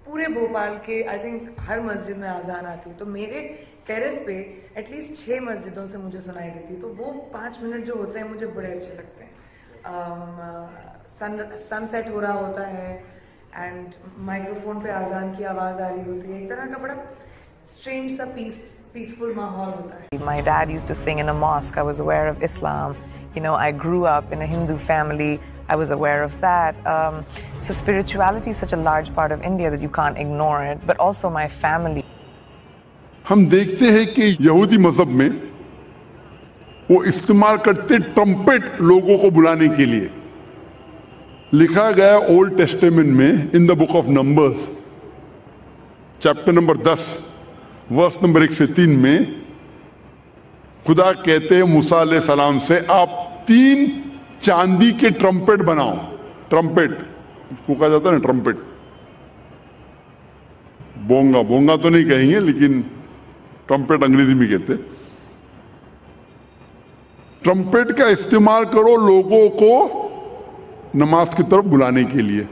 پورے بھوپال کے I think ہر مسجد میں اذان آتی ہے، تو میرے ٹیرس پہ ایٹ لیسٹ 6 مسجدوں سے مجھے سنائی دیتی ہے، تو وہ 5 منٹ جو ہوتے ہیں مجھے بڑے اچھے لگتے ہیں. سن سیٹ ہو رہا ہوتا ہے اینڈ مائکرو فون پہ اذان کی آواز آ رہی ہوتی ہے، ایک طرح کا بڑا اسٹرینج سا پیسفل ماحول ہوتا ہے. My dad used to sing in a mosque. I was aware of Islam. You know, I grew up in a Hindu family. I was aware of that. So spirituality is such a large part of India that you can't ignore it. But also my family. ہم دیکھتے ہیں کہ یہودی مذہب میں وہ استعمال کرتے ٹرمپٹ لوگوں کو بلانے کے لیے. لکھا گیا اولڈ ٹیسٹیمنٹ میں in the Book of Numbers chapter number 10 verse number 1 سے 3 میں خدا کہتے ہیں موسیٰ علیہ السلام سے آپ 3 چاندی کے ٹرمپٹ بناؤ. ٹرمپٹ کو کہا جاتا ہے نا، ٹرمپٹ. بونگا تو نہیں کہیں گے لیکن ٹرمپٹ انگریزی میں کہتے. ٹرمپٹ کا استعمال کرو لوگوں کو نماز کی طرف بلانے کے لیے.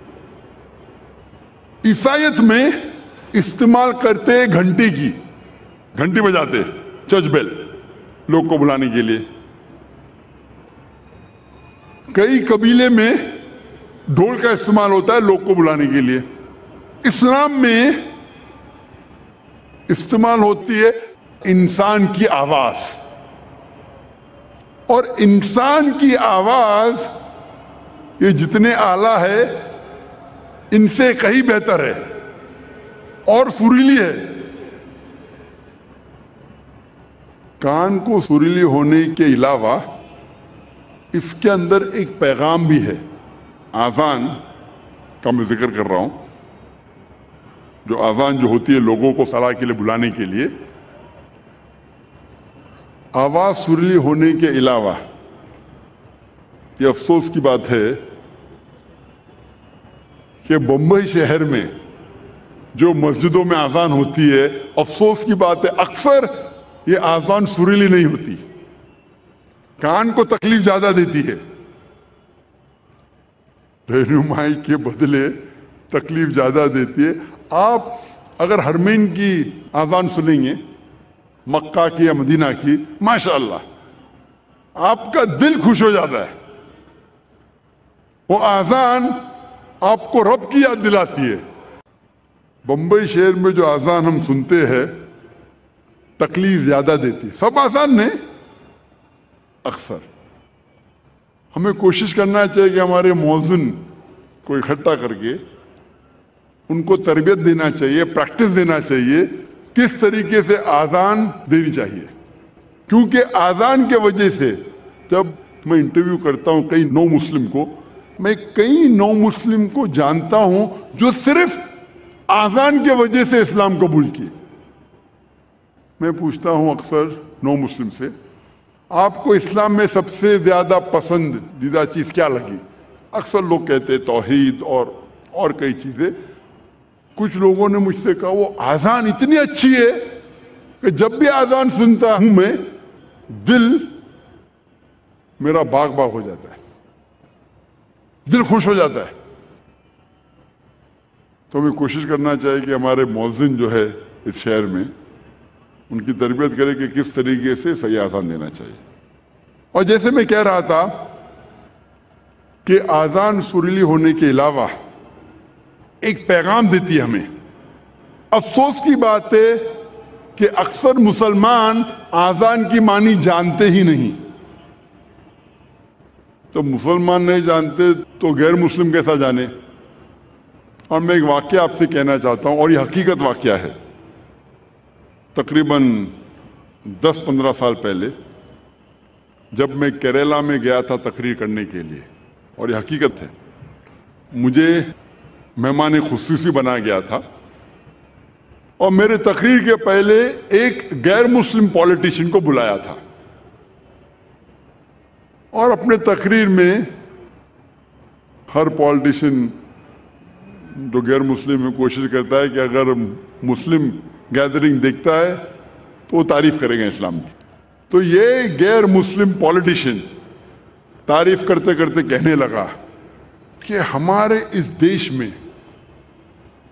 عیسائیت میں استعمال کرتے گھنٹی بجاتے چرچ بیل لوگ کو بلانے کے لیے. کئی قبیلے میں ڈھول کا استعمال ہوتا ہے لوگ کو بلانے کے لیے. اسلام میں استعمال ہوتی ہے انسان کی آواز، اور انسان کی آواز یہ جتنے اعلیٰ ہے ان سے کہیں بہتر ہے اور سریلی ہے. کان کو سریلی ہونے کے علاوہ اس کے اندر ایک پیغام بھی ہے. اذان کا میں ذکر کر رہا ہوں، جو اذان جو ہوتی ہے لوگوں کو صلاح کے لیے بلانے کے لیے. آواز سریلی ہونے کے علاوہ یہ افسوس کی بات ہے کہ بمبئی شہر میں جو مسجدوں میں اذان ہوتی ہے، افسوس کی بات ہے اکثر یہ اذان سریلی نہیں ہوتی، کان کو تکلیف زیادہ دیتی ہے. رہنمائی کے بدلے تکلیف زیادہ دیتی ہے. آپ اگر حرمین کی اذان سنیں گے، مکہ کی یا مدینہ کی، ماشاءاللہ آپ کا دل خوش ہو جاتا ہے. وہ اذان آپ کو رب کی یاد دلاتی ہے. بمبئی شہر میں جو اذان ہم سنتے ہیں تکلیف زیادہ دیتی. سب اذان نہیں، اکثر. ہمیں کوشش کرنا چاہیے کہ ہمارے مؤذن کو اکٹھا کر کے ان کو تربیت دینا چاہیے، پریکٹس دینا چاہیے کس طریقے سے اذان دینی چاہیے. کیونکہ اذان کے وجہ سے جب میں انٹرویو کرتا ہوں کئی نو مسلم کو، میں کئی نو مسلم کو جانتا ہوں جو صرف اذان کے وجہ سے اسلام قبول کیے. میں پوچھتا ہوں اکثر نو مسلم سے، آپ کو اسلام میں سب سے زیادہ پسندیدہ چیز کیا لگی؟ اکثر لوگ کہتے توحید اور کئی چیزیں. کچھ لوگوں نے مجھ سے کہا وہ اذان اتنی اچھی ہے کہ جب بھی اذان سنتا ہوں میں دل میرا باغ ہو جاتا ہے، دل خوش ہو جاتا ہے. تو ہمیں کوشش کرنا چاہیے کہ ہمارے مؤذن جو ہے اس شہر میں ان کی تربیت کرے کہ کس طریقے سے صحیح اذان دینا چاہیے. اور جیسے میں کہہ رہا تھا کہ اذان سریلی ہونے کے علاوہ ایک پیغام دیتی ہے ہمیں. افسوس کی بات ہے کہ اکثر مسلمان اذان کی معنی جانتے ہی نہیں. تو مسلمان نہیں جانتے تو غیر مسلم کیسا جانے. اور میں ایک واقعہ آپ سے کہنا چاہتا ہوں، اور یہ حقیقت واقعہ ہے. تقریباً 10-15 سال پہلے جب میں کیرلا میں گیا تھا تقریر کرنے کے لیے، اور یہ حقیقت ہے، مجھے مہمان خصوصی بنایا گیا تھا، اور میرے تقریر کے پہلے ایک غیر مسلم پولیٹیشین کو بلایا تھا. اور اپنے تقریر میں ہر پولیٹیشین جو غیر مسلم میں کوشش کرتا ہے کہ اگر مسلم گیدرنگ دیکھتا ہے تو وہ تعریف کرے گا اسلام کی. تو یہ غیر مسلم پولیٹیشین تعریف کرتے کرتے کہنے لگا کہ ہمارے اس دیش میں